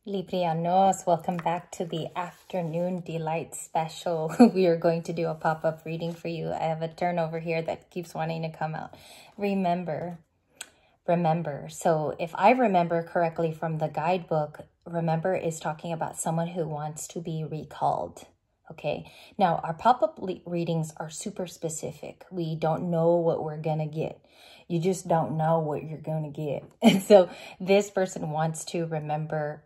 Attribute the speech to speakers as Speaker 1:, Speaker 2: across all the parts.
Speaker 1: Librianos, welcome back to the Afternoon Delight special. We are going to do a pop-up reading for you. I have a turnover here that keeps wanting to come out. Remember. So if I remember correctly from the guidebook, remember is talking about someone who wants to be recalled. Okay, now our pop-up readings are super specific. We don't know what we're going to get. You just don't know what you're going to get. And so this person wants to remember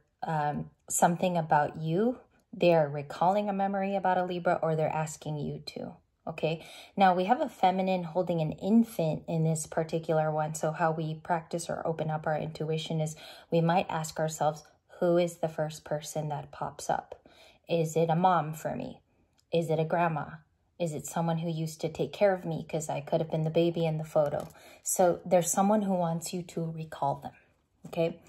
Speaker 1: something about you. They're recalling a memory about a Libra, or they're asking you to. Okay, now we have a feminine holding an infant in this particular one. So how we practice or open up our intuition is we might ask ourselves, who is the first person that pops up? Is it a mom for me? Is it a grandma? Is it someone who used to take care of me because I could have been the baby in the photo? So there's someone who wants you to recall them. Okay.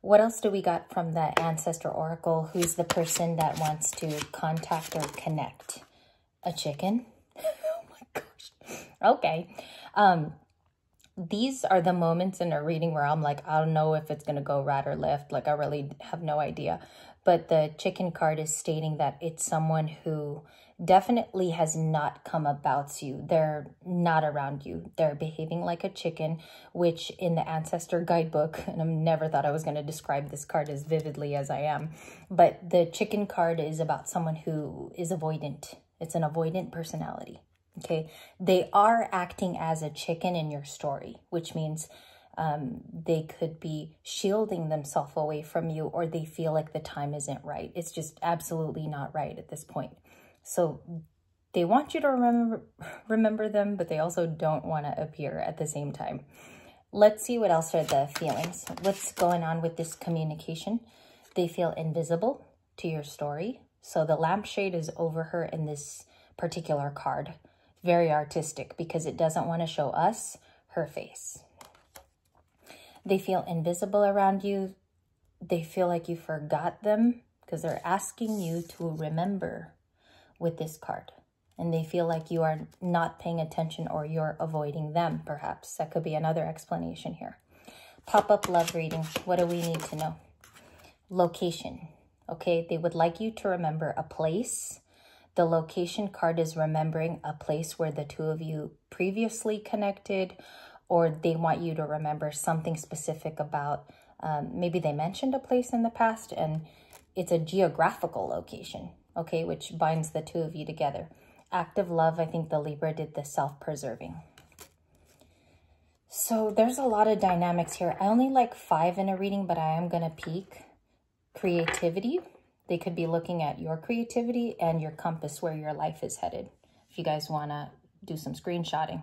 Speaker 1: What else do we got from the Ancestor Oracle? Who's the person that wants to contact or connect? A chicken? Oh my gosh. Okay. These are the moments in a reading where I'm like, I don't know if it's going to go right or left. Like, I really have no idea. But the chicken card is stating that it's someone who definitely has not come about you. They're not around you. They're behaving like a chicken, which in the Ancestor Guidebook, and I never thought I was going to describe this card as vividly as I am, but the chicken card is about someone who is avoidant. It's an avoidant personality. Okay, they are acting as a chicken in your story, which means they could be shielding themselves away from you, or they feel like the time isn't right. It's just absolutely not right at this point. So they want you to remember them, but they also don't want to appear at the same time. Let's see what else are the feelings. What's going on with this communication? They feel invisible to your story. So the lampshade is over her in this particular card. Very artistic because it doesn't want to show us her face. They feel invisible around you. They feel like you forgot them because they're asking you to remember with this card. And they feel like you are not paying attention, or you're avoiding them, perhaps. That could be another explanation here. Pop-up love reading. What do we need to know? Location. Okay, they would like you to remember a place. The location card is remembering a place where the two of you previously connected, or they want you to remember something specific about, maybe they mentioned a place in the past and it's a geographical location, okay, which binds the two of you together. Active love, I think the Libra did the self-preserving. So there's a lot of dynamics here. I only like 5 in a reading, but I am going to peek. Creativity. They could be looking at your creativity and your compass, where your life is headed. If you guys want to do some screenshotting.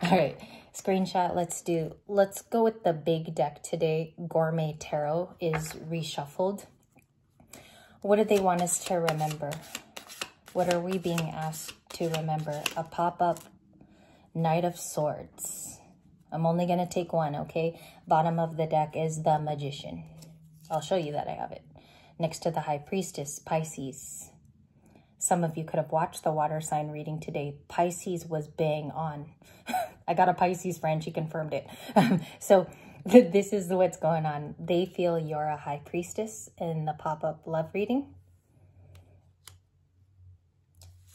Speaker 1: All right, screenshot. Let's go with the big deck today. Gourmet Tarot is reshuffled. What do they want us to remember? What are we being asked to remember? A pop-up Knight of Swords. I'm only going to take one, okay? Bottom of the deck is the Magician. I'll show you that I have it. Next to the High Priestess, Pisces. Some of you could have watched the water sign reading today. Pisces was bang on. I got a Pisces friend. She confirmed it. So this is what's going on. They feel you're a High Priestess in the pop-up love reading.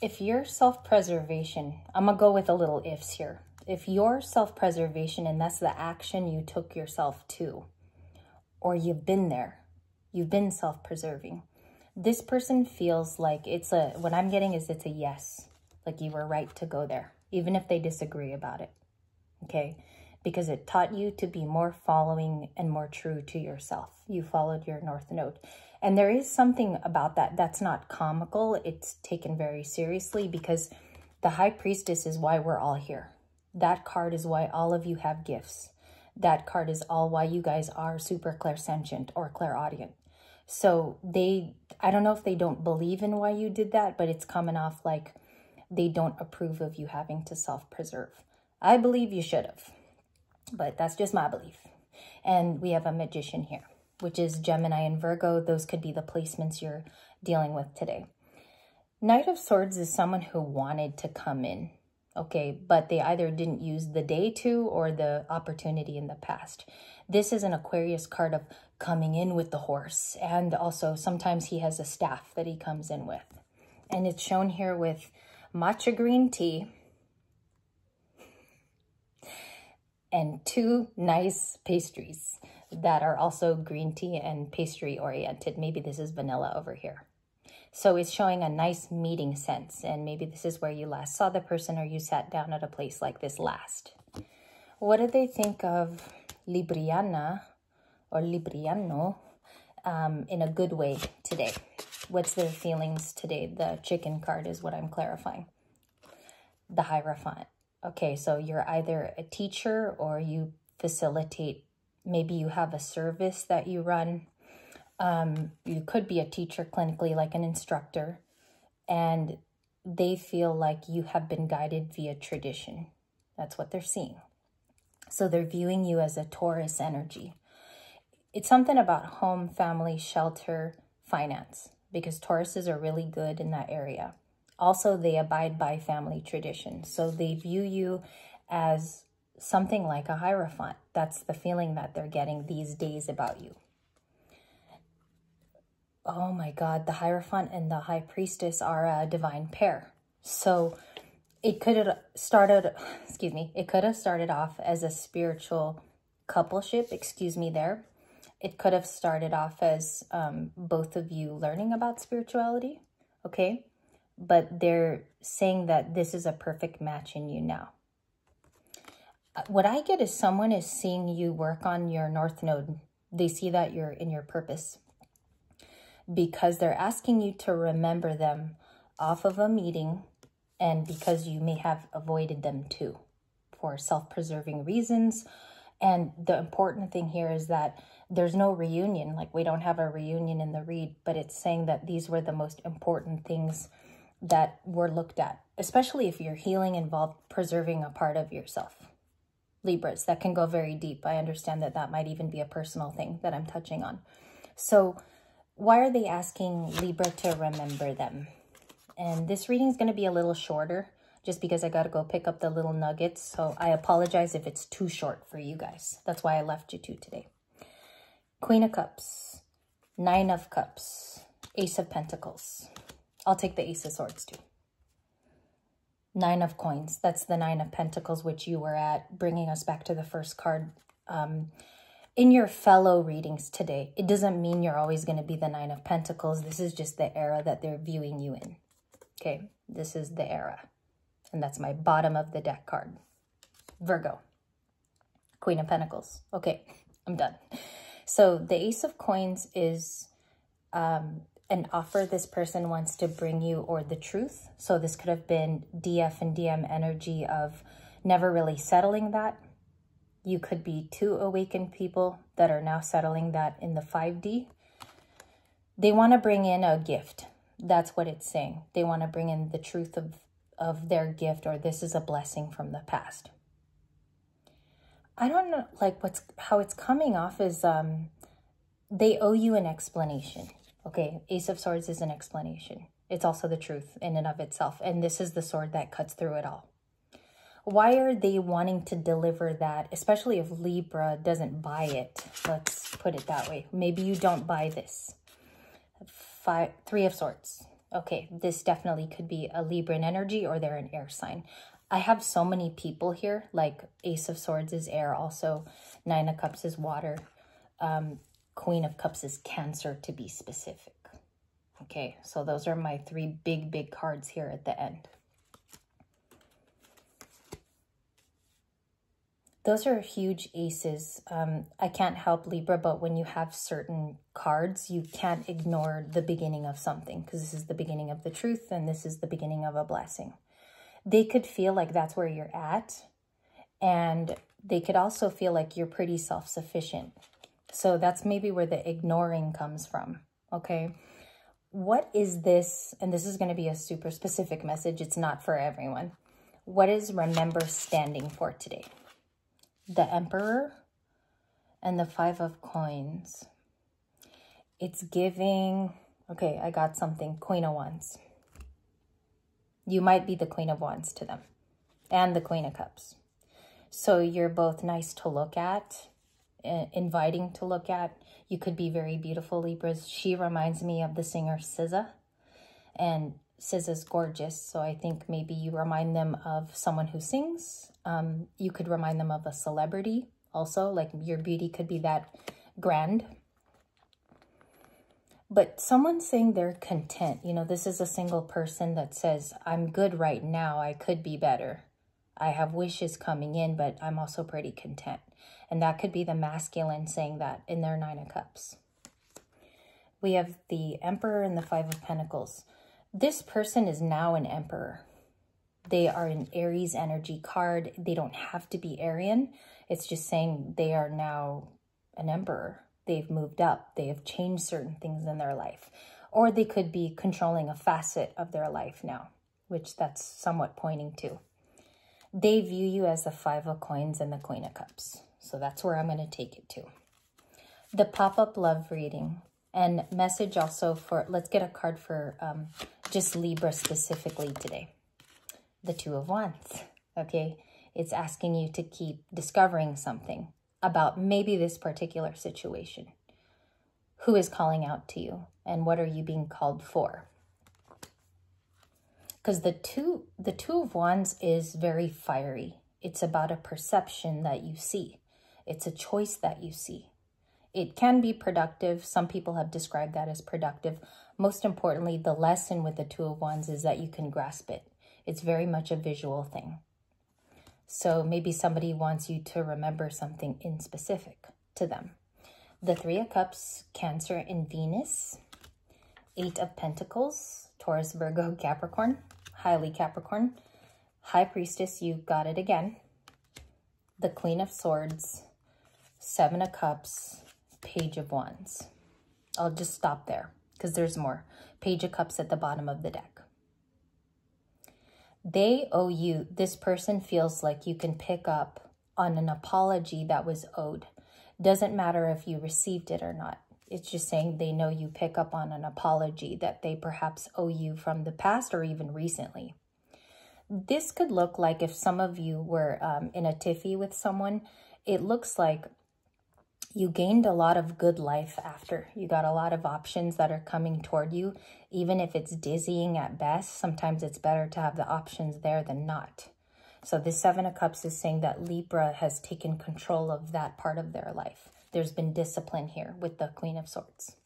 Speaker 1: If your self-preservation, I'm going to go with a little ifs here. If your self-preservation, and that's the action you took yourself to, or you've been there, you've been self-preserving, this person feels like it's a, what I'm getting is it's a yes. Like you were right to go there, even if they disagree about it. Okay? Because it taught you to be more following and more true to yourself. You followed your North Node. And there is something about that that's not comical. It's taken very seriously, because the High Priestess is why we're all here. That card is why all of you have gifts. That card is all why you guys are super clairsentient or clairaudient. So I don't know if they don't believe in why you did that, but it's coming off like they don't approve of you having to self-preserve. I believe you should have, but that's just my belief. And we have a Magician here, which is Gemini and Virgo. Those could be the placements you're dealing with today. Knight of Swords is someone who wanted to come in. okay? But they either didn't use the day to or the opportunity in the past. This is an Aquarius card of coming in with the horse. And also sometimes he has a staff that he comes in with. And it's shown here with matcha green tea and 2 nice pastries that are also green tea and pastry oriented. Maybe this is vanilla over here. So it's showing a nice meeting sense. And maybe this is where you last saw the person or you sat down at a place like this last. What do they think of Libriana or Libriano in a good way today? What's their feelings today? The chicken card is what I'm clarifying. The Hierophant. Okay, so you're either a teacher or you facilitate. Maybe you have a service that you run. You could be a teacher clinically, like an instructor, and they feel like you have been guided via tradition. That's what they're seeing. So they're viewing you as a Taurus energy. It's something about home, family, shelter, finance, because Tauruses are really good in that area. Also, they abide by family tradition. So they view you as something like a Hierophant. That's the feeling that they're getting these days about you. Oh my God, the Hierophant and the High Priestess are a divine pair. So it could have started, it could have started off as a spiritual coupleship, there. It could have started off as both of you learning about spirituality, okay? But they're saying that this is a perfect match in you now. What I get is someone is seeing you work on your North Node. They see that you're in your purpose, because they're asking you to remember them off of a meeting, and because you may have avoided them too for self-preserving reasons. And the important thing here is that there's no reunion. Like, we don't have a reunion in the read, but it's saying that these were the most important things that were looked at, especially if your healing involved preserving a part of yourself. Libras, that can go very deep. I understand that that might even be a personal thing that I'm touching on. So why are they asking Libra to remember them? And this reading is going to be a little shorter just because I got to go pick up the little nuggets. So I apologize if it's too short for you guys. That's why I left you two today. Queen of Cups, 9 of Cups, Ace of Pentacles. I'll take the Ace of Swords too. 9 of Coins. That's the 9 of Pentacles, which you were at, bringing us back to the first card. In your fellow readings today, it doesn't mean you're always going to be the 9 of Pentacles. This is just the era that they're viewing you in. Okay, this is the era. And that's my bottom of the deck card. Virgo, Queen of Pentacles. Okay, I'm done. So the Ace of Coins is an offer this person wants to bring you, or the truth. So this could have been DF and DM energy of never really settling that. You could be 2 awakened people that are now settling that in the 5D. They want to bring in a gift. That's what it's saying. They want to bring in the truth of their gift, or this is a blessing from the past. I don't know, like how it's coming off is they owe you an explanation. Okay, Ace of Swords is an explanation. It's also the truth in and of itself. And this is the sword that cuts through it all. Why are they wanting to deliver that, especially if Libra doesn't buy it? Let's put it that way. Maybe you don't buy this. 3 of Swords. Okay, this definitely could be a Libran energy, or they're an air sign. I have so many people here, like Ace of Swords is air also. 9 of Cups is water. Queen of Cups is Cancer, to be specific. Okay, so those are my 3 big cards here at the end. Those are huge aces. I can't help Libra, but when you have certain cards, you can't ignore the beginning of something, because this is the beginning of the truth and this is the beginning of a blessing. They could feel like that's where you're at, and they could also feel like you're pretty self-sufficient. So that's maybe where the ignoring comes from, okay? What is this? And this is going to be a super specific message. It's not for everyone. What is remember standing for today? The Emperor and the 5 of Coins. It's giving, okay, I got something, Queen of Wands. You might be the Queen of Wands to them. and the Queen of Cups. So you're both nice to look at, inviting to look at. You could be very beautiful, Libras. She reminds me of the singer SZA, and SZA's gorgeous. So I think maybe you remind them of someone who sings. You could remind them of a celebrity also, like your beauty could be that grand. But someone's saying they're content. You know, this is a single person that says, I'm good right now. I could be better. I have wishes coming in, but I'm also pretty content. And that could be the masculine saying that in their 9 of Cups. We have the Emperor and the 5 of Pentacles. This person is now an Emperor. They are an Aries energy card. They don't have to be Aryan. It's just saying they are now an Emperor. They've moved up. They have changed certain things in their life. Or they could be controlling a facet of their life now, which that's somewhat pointing to. They view you as the 5 of Coins and the Queen of Cups. So that's where I'm going to take it to. The pop-up love reading and message also for, let's get a card for just Libra specifically today. The 2 of Wands, okay? It's asking you to keep discovering something about maybe this particular situation. Who is calling out to you and what are you being called for? Because the two of Wands is very fiery. It's about a perception that you see. It's a choice that you see. It can be productive. Some people have described that as productive. Most importantly, the lesson with the 2 of Wands is that you can grasp it. It's very much a visual thing. So maybe somebody wants you to remember something in specific to them. The 3 of Cups, Cancer and Venus. 8 of Pentacles, Taurus, Virgo, Capricorn, highly Capricorn. High Priestess, you got it again. The Queen of Swords, 7 of Cups, Page of Wands. I'll just stop there because there's more. Page of Cups at the bottom of the deck. They owe you, this person feels like you can pick up on an apology that was owed. Doesn't matter if you received it or not. It's just saying they know you pick up on an apology that they perhaps owe you from the past or even recently. This could look like if some of you were in a tiffy with someone, it looks like you gained a lot of good life after. You got a lot of options that are coming toward you. Even if it's dizzying at best, sometimes it's better to have the options there than not. So the 7 of Cups is saying that Libra has taken control of that part of their life. There's been discipline here with the Queen of Swords.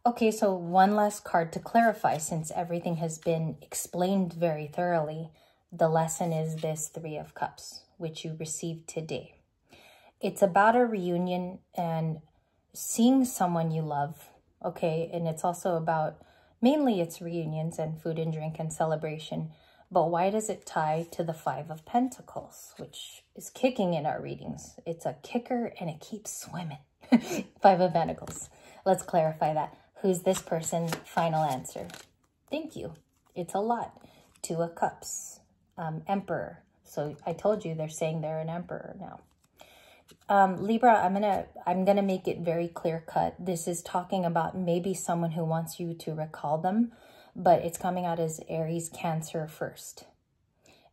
Speaker 1: Okay, so one last card to clarify since everything has been explained very thoroughly. The lesson is this 3 of Cups, which you received today. It's about a reunion and seeing someone you love, okay? And it's also about, mainly it's reunions and food and drink and celebration. But why does it tie to the 5 of Pentacles, which is kicking in our readings? It's a kicker and it keeps swimming. 5 of Pentacles. Let's clarify that. Who's this person? Final answer. Thank you. It's a lot. 2 of Cups. Emperor. So I told you they're saying they're an emperor now. Libra, I'm gonna make it very clear cut. This is talking about maybe someone who wants you to recall them, but it's coming out as Aries, Cancer first.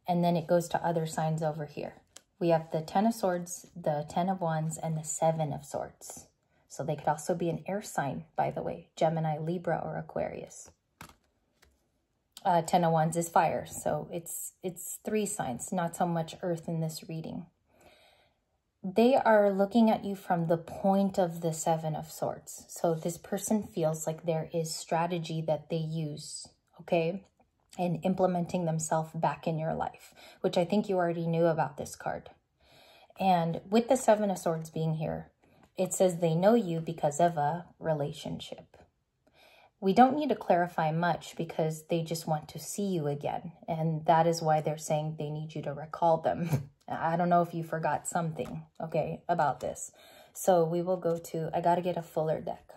Speaker 1: And then it goes to other signs over here. We have the 10 of Swords, the 10 of Wands, and the 7 of Swords. So they could also be an air sign, by the way, Gemini, Libra, or Aquarius. 10 of Wands is fire, so it's 3 signs, not so much earth in this reading. They are looking at you from the point of the 7 of Swords. So this person feels like there is strategy that they use, okay, in implementing themselves back in your life, which I think you already knew about this card. And with the 7 of Swords being here, it says they know you because of a relationship. We don't need to clarify much because they just want to see you again. And that is why they're saying they need you to recall them. I don't know if you forgot something, okay, about this. So we will go to, I got to get a fuller deck.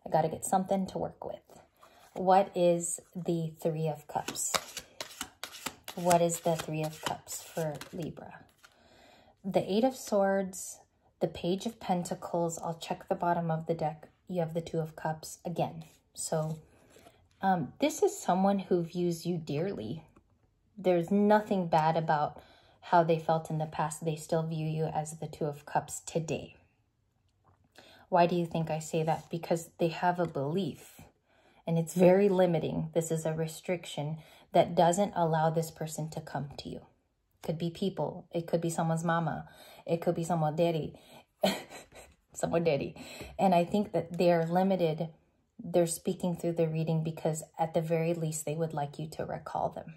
Speaker 1: I got to get something to work with. What is the 3 of Cups? What is the 3 of Cups for Libra? The 8 of Swords, the Page of Pentacles. I'll check the bottom of the deck. You have the 2 of Cups again. So this is someone who views you dearly. There's nothing bad about how they felt in the past. They still view you as the Two of Cups today. Why do you think I say that? Because they have a belief, and it's very limiting. This is a restriction that doesn't allow this person to come to you. Could be people. It could be someone's mama. It could be someone's daddy. Someone daddy. And I think that they're limited. They're speaking through the reading because at the very least, they would like you to recall them.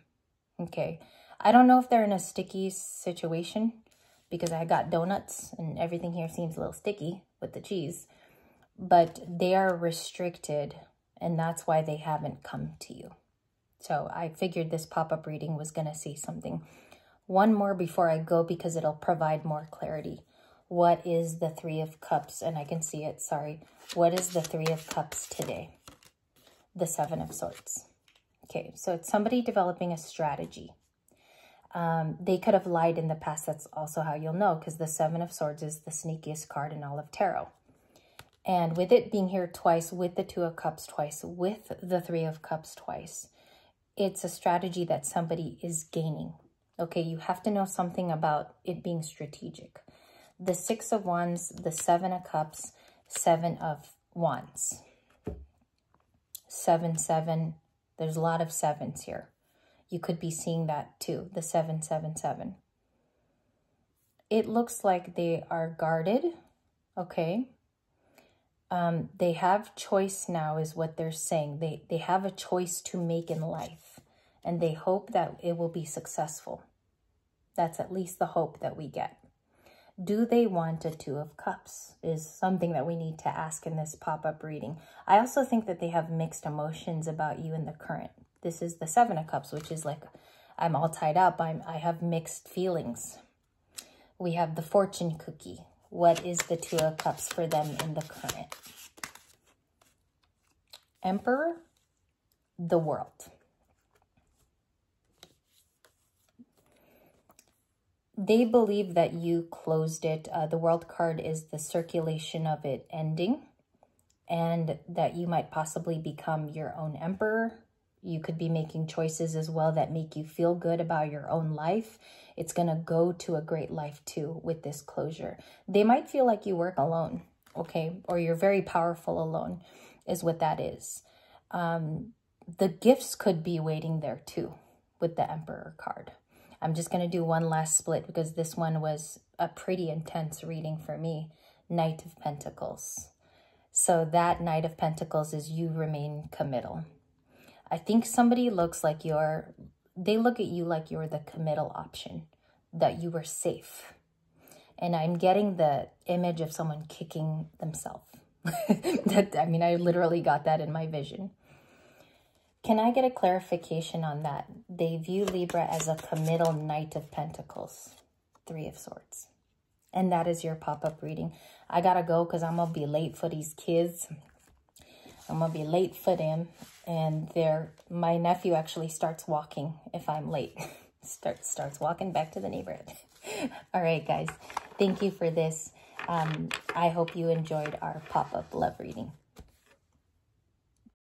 Speaker 1: Okay. I don't know if they're in a sticky situation because I got donuts and everything here seems a little sticky with the cheese. But they are restricted, and that's why they haven't come to you. So I figured this pop-up reading was going to say something. One more before I go because it'll provide more clarity. What is the Three of Cups? And I can see it, sorry. What is the Three of Cups today? The Seven of Swords. Okay, so it's somebody developing a strategy. They could have lied in the past. That's also how you'll know, because the Seven of Swords is the sneakiest card in all of tarot. And with it being here twice, with the Two of Cups twice, with the Three of Cups twice, it's a strategy that somebody is gaining. Okay, you have to know something about it being strategic. The Six of Wands, the Seven of Cups, Seven of Wands. 7, 7. There's a lot of sevens here. You could be seeing that too, the 7, 7, 7. It looks like they are guarded, okay? They have choice now is what they're saying. They have a choice to make in life, and they hope that it will be successful. That's at least the hope that we get. Do they want a Two of Cups is something that we need to ask in this pop-up reading. I also think that they have mixed emotions about you in the current. This is the Seven of Cups, which is like, I'm all tied up. I have mixed feelings. We have the fortune cookie. What is the Two of Cups for them in the current? Emperor, the World. They believe that you closed it. The World card is the circulation of it ending, and that you might possibly become your own emperor. You could be making choices as well that make you feel good about your own life. It's going to go to a great life too with this closure. They might feel like you work alone, okay? Or you're very powerful alone is what that is. The gifts could be waiting there too with the Emperor card. I'm just going to do one last split because this one was a pretty intense reading for me. Knight of Pentacles. So that Knight of Pentacles is you remain committal. I think somebody looks like they look at you like you're the committal option, that you were safe. And I'm getting the image of someone kicking themselves. I mean, I literally got that in my vision. Can I get a clarification on that? They view Libra as a committal Knight of Pentacles, Three of Swords. And that is your pop-up reading. I gotta go because I'm gonna be late for these kids. I'm gonna be late for them. And my nephew actually starts walking if I'm late. starts walking back to the neighborhood. All right, guys. Thank you for this. I hope you enjoyed our pop-up love reading.